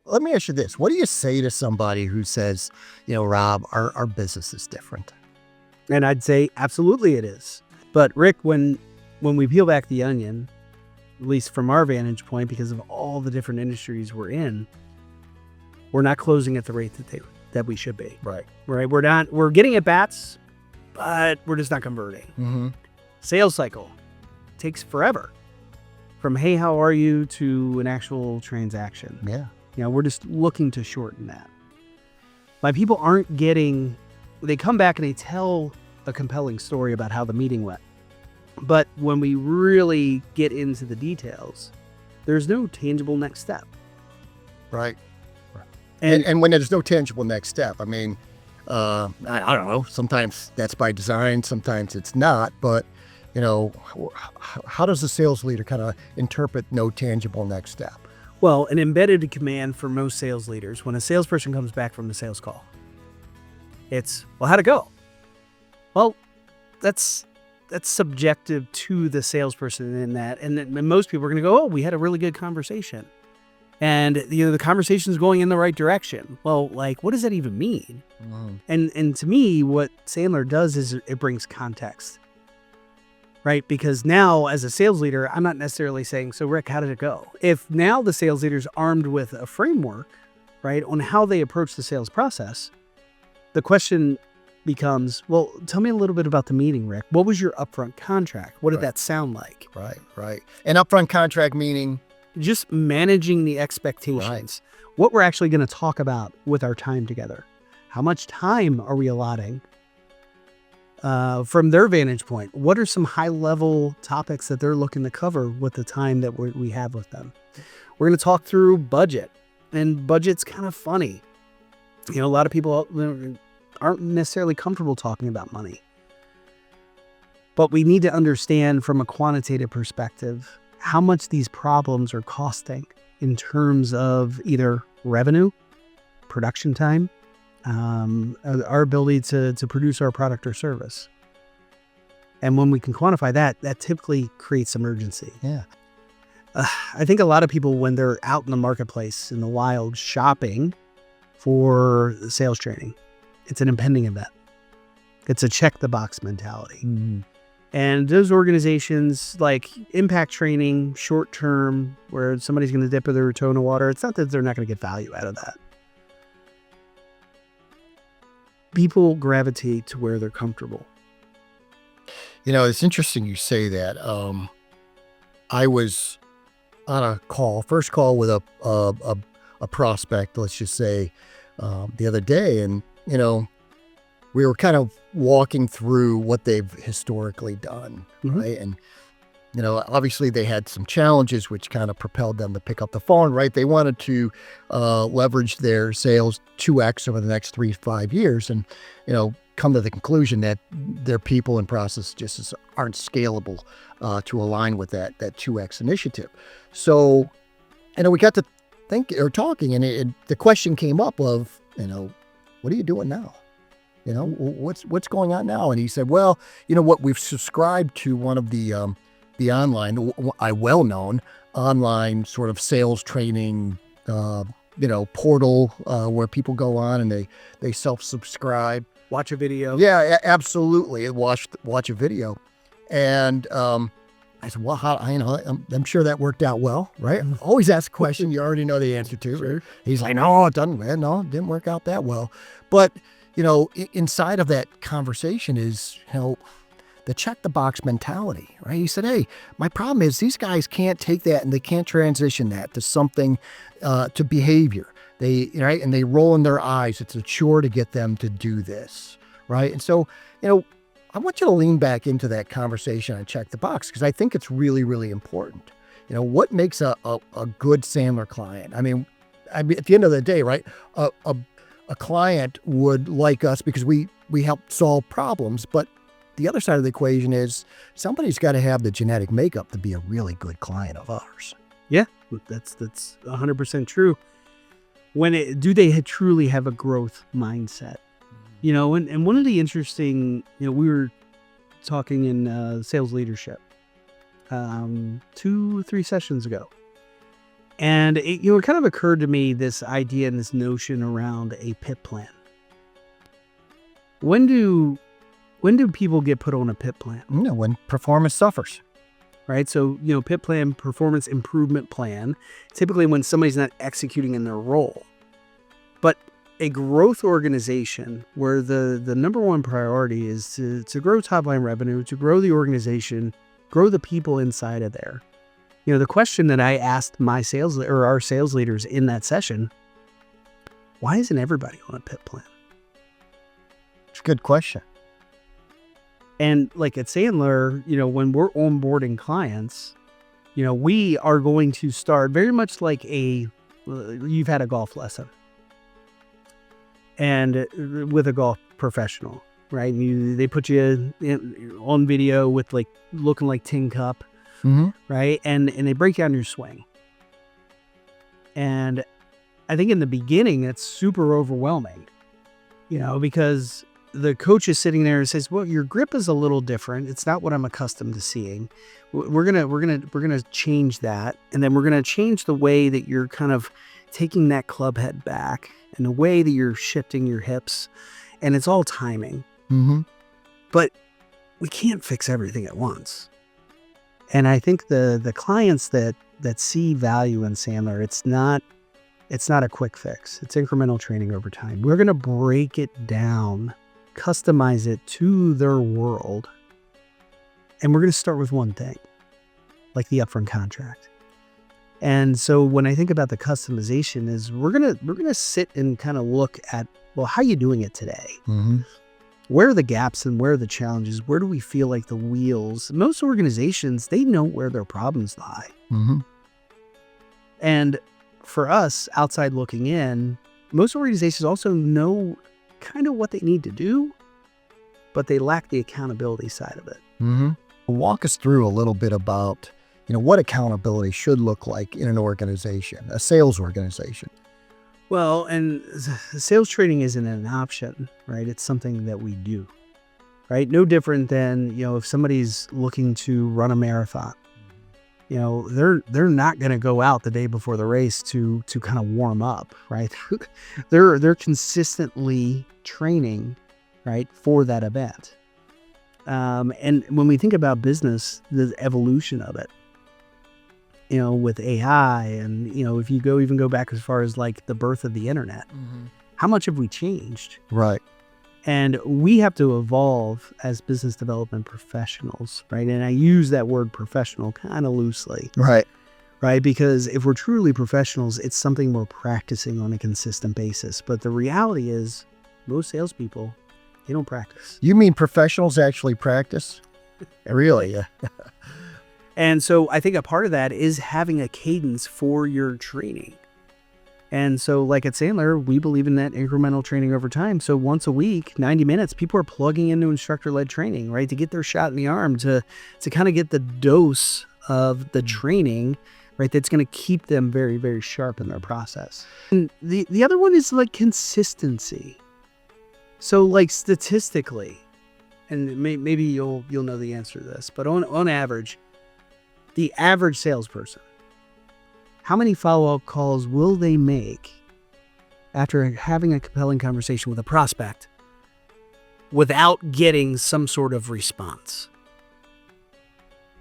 let me ask you this. What do you say to somebody who says, Rob, our business is different? And I'd say, absolutely it is. But Rick, when we peel back the onion, at least from our vantage point, because of all the different industries we're in, we're not closing at the rate that we should be. Right. We're getting at bats, but we're just not converting. Mm-hmm. Sales cycle takes forever. From, hey, how are you, to an actual transaction. Yeah. We're just looking to shorten that. My people aren't getting, they come back and they tell a compelling story about how the meeting went. But when we really get into the details, there's no tangible next step. Right. And when there's no tangible next step, I mean, I don't know, sometimes that's by design, sometimes it's not, but how does the sales leader kind of interpret no tangible next step? Well, an embedded command for most sales leaders, when a salesperson comes back from the sales call, it's, well, how'd it go? Well, that's subjective to the salesperson in that. And then most people are going to go, oh, we had a really good conversation. And the conversation's going in the right direction. Well, what does that even mean? Mm. And to me, what Sandler does is it brings context. Right? Because now as a sales leader, I'm not necessarily saying, so Rick, how did it go? If now the sales leader's armed with a framework, right, on how they approach the sales process, the question becomes, well, tell me a little bit about the meeting, Rick. What was your upfront contract? What did that sound like? Right. An upfront contract meaning? Just managing the expectations. Right. What we're actually going to talk about with our time together. How much time are we allotting? From their vantage point, what are some high-level topics that they're looking to cover with the time that we have with them? We're going to talk through budget, and budget's kind of funny. A lot of people aren't necessarily comfortable talking about money. But we need to understand from a quantitative perspective how much these problems are costing in terms of either revenue, production time, our ability to produce our product or service. And when we can quantify that typically creates some urgency. Yeah. I think a lot of people, when they're out in the marketplace in the wild shopping for sales training, it's an impending event. It's a check the box mentality. Mm-hmm. And those organizations like impact training, short term, where somebody's going to dip their toe in the water, it's not that they're not going to get value out of that. People gravitate to where they're comfortable. It's interesting you say that. I was on a first call with a prospect, let's just say, the other day. And, we were kind of walking through what they've historically done, mm-hmm. right? And, obviously they had some challenges which kind of propelled them to pick up the phone, right? They wanted to leverage their sales 2x over the next 3 to 5 years and, come to the conclusion that their people and process just aren't scalable to align with that 2x initiative. So, we got to talking, and the question came up of, what are you doing now? What's going on now? And he said, well, what, we've subscribed to one of the online, well-known online sort of sales training, portal where people go on and they self-subscribe. Watch a video. Yeah, absolutely. Watch a video. And I said, well, I'm sure that worked out well, right? Always ask a question you already know the answer to. Sure. He's like, no, it didn't work out that well. But, inside of that conversation is, the check the box mentality, right? He said, hey, my problem is these guys can't take that and they can't transition that to something, to behavior. And they roll in their eyes. It's a chore to get them to do this, right? And so, I want you to lean back into that conversation and check the box, because I think it's really, really important. What makes a good Sandler client? I mean, at the end of the day, right? A client would like us because we help solve problems, but the other side of the equation is somebody's got to have the genetic makeup to be a really good client of ours. Yeah, that's 100% true. Do they truly have a growth mindset? And one of the interesting, we were talking in sales leadership 2-3 sessions ago. And it kind of occurred to me, this idea and this notion around a PIP plan. When do people get put on a PIP plan? When performance suffers. Right? So, PIP plan, performance improvement plan, typically when somebody's not executing in their role. But a growth organization where the number one priority is to grow top line revenue, to grow the organization, grow the people inside of there. The question that I asked our sales leaders in that session, why isn't everybody on a PIP plan? It's a good question. And like at Sandler, when we're onboarding clients, we are going to start very much like you've had a golf lesson and with a golf professional, right? They put you on video with like looking like tin cup, right? And they break down your swing. And I think in the beginning, it's super overwhelming, because the coach is sitting there and says, well, your grip is a little different. It's not what I'm accustomed to seeing. We're going to change that. And then we're going to change the way that you're kind of taking that club head back and the way that you're shifting your hips. And it's all timing. But we can't fix everything at once. And I think the clients that see value in Sandler, it's not a quick fix. It's incremental training over time. We're going to break it down, customize it to their world. And we're going to start with one thing, like the upfront contract. And so when I think about the customization is we're going to sit and kind of look at, well, how are you doing it today? Where are the gaps and where are the challenges? Where do we feel like the wheels? Most organizations, they know where their problems lie. And for us, outside looking in, most organizations also know kind of what they need to do, but they lack the accountability side of it. Walk us through a little bit about, what accountability should look like in an organization, a sales organization. Well, and sales training isn't an option, right? It's something that we do, right? No different than, if somebody's looking to run a marathon, they're not going to go out the day before the race to kind of warm up, right? They're consistently training, right, for that event. And when we think about business, the evolution of it, with AI and, if you go back as far as like the birth of the internet, how much have we changed? Right. And we have to evolve as business development professionals, right? And I use that word professional kind of loosely. Right. Right? Because if we're truly professionals, it's something we're practicing on a consistent basis. But the reality is most salespeople, they don't practice. You mean professionals actually practice? Really? Yeah. And so I think a part of that is having a cadence for your training. And so like at Sandler, we believe in that incremental training over time. So once a week, 90 minutes, people are plugging into instructor-led training, right? To get their shot in the arm, to kind of get the dose of the training, right? That's going to keep them very, very sharp in their process. And the other one is like consistency. So like statistically, and maybe you'll know the answer to this, but on average, the average salesperson, how many follow-up calls will they make after having a compelling conversation with a prospect without getting some sort of response?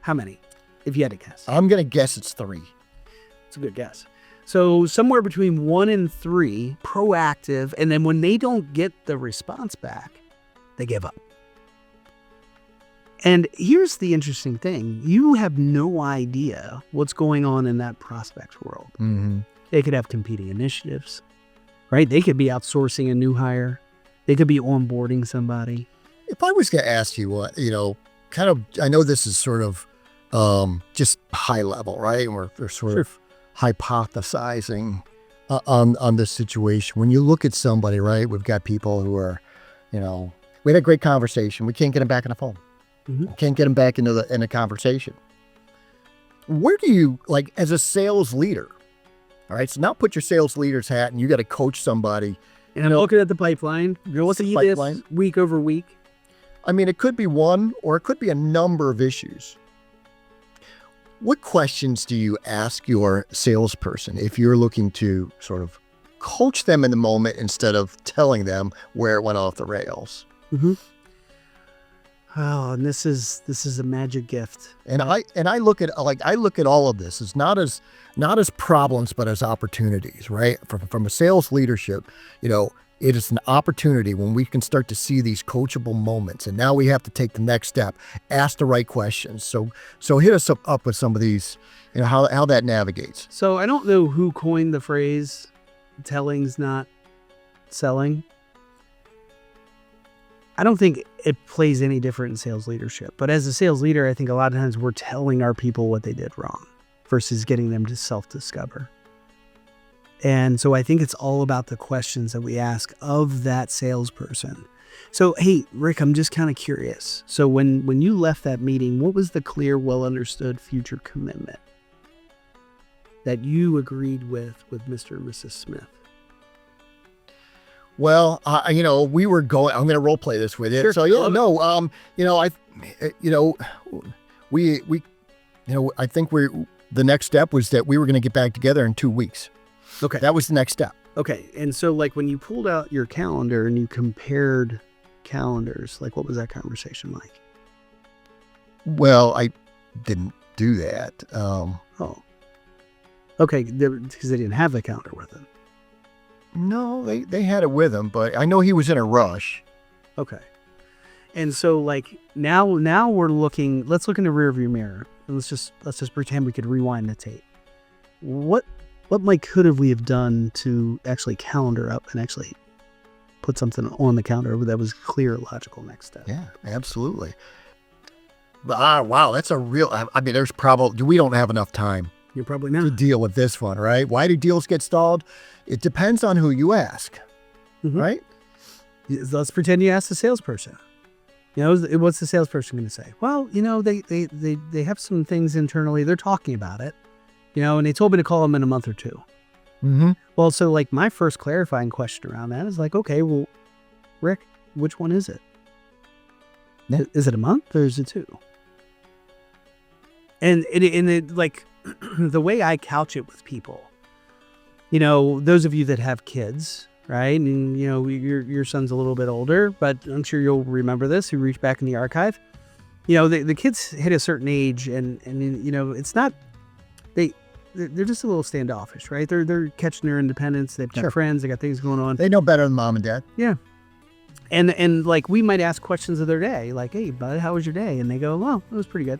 How many, if you had to guess? I'm going to guess it's 3. It's a good guess. So somewhere between 1 and 3, proactive, and then when they don't get the response back, they give up. And here's the interesting thing. You have no idea what's going on in that prospect's world. They could have competing initiatives, right? They could be outsourcing a new hire. They could be onboarding somebody. If I was going to ask you what, I know this is sort of just high level, right? And we're sort of hypothesizing on this situation. When you look at somebody, right, we've got people who are, we had a great conversation. We can't get them back on the phone. Can't get them back into the conversation. Where do you, like, as a sales leader, all right, so now put your sales leader's hat and you got to coach somebody. And I'm looking at the pipeline. You'll see this week over week. I mean, it could be one or it could be a number of issues. What questions do you ask your salesperson if you're looking to sort of coach them in the moment instead of telling them where it went off the rails? Mm-hmm. Oh, and this is a magic gift. And I look at all of this as not as problems, but as opportunities, right? From a sales leadership, it is an opportunity when we can start to see these coachable moments. And now we have to take the next step, ask the right questions. So hit us up with some of these, how that navigates. So I don't know who coined the phrase "telling's not selling." I don't think it plays any different in sales leadership. But as a sales leader, I think a lot of times we're telling our people what they did wrong versus getting them to self-discover. And so I think it's all about the questions that we ask of that salesperson. So, hey, Rick, I'm just kind of curious. So when you left that meeting, what was the clear, well-understood future commitment that you agreed with Mr. and Mrs. Smith? Well, we were going. I'm going to role play this with you. Sure. So I think the next step was that we were going to get back together in 2 weeks. Okay. That was the next step. Okay. And so like when you pulled out your calendar and you compared calendars, like what was that conversation like? Well, I didn't do that. Oh. Okay. Because they didn't have the calendar with them. No, they had it with him, but I know he was in a rush. Okay. And so like now we're looking, let's look in the rearview mirror and let's just pretend we could rewind the tape. What could we have done to actually calendar up and actually put something on the calendar that was clear, logical next step? Yeah, absolutely. But, wow, that's a real, there's probably, we don't have enough time. You're probably not to deal with this one, right? Why do deals get stalled? It depends on who you ask, right? Let's pretend you ask the salesperson. What's the salesperson going to say? Well, they have some things internally. They're talking about it, and they told me to call them in a month or two. Mm-hmm. Well, so like my first clarifying question around that is like, okay, well, Rick, which one is it? Is it a month or is it 2? And it like the way I couch it with people, those of you that have kids, right? And, your son's a little bit older, but I'm sure you'll remember this, who reach back in the archive. The kids hit a certain age and it's not, they're just a little standoffish, right? They're catching their independence. They've got friends. They got things going on. They know better than mom and dad. Yeah. And like we might ask questions of their day, like, hey, bud, how was your day? And they go, well, it was pretty good.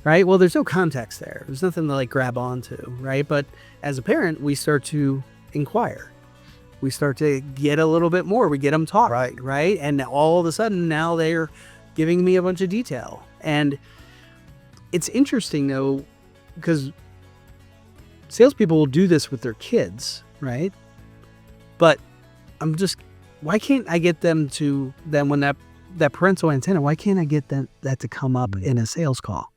Right? Well, there's no context there. There's nothing to like grab onto, right? But as a parent, we start to inquire. We start to get a little bit more. We get them talking, right? And all of a sudden, now they're giving me a bunch of detail. And it's interesting, though, because salespeople will do this with their kids, right? But why can't I get them when that parental antenna, why can't I get that to come up in a sales call?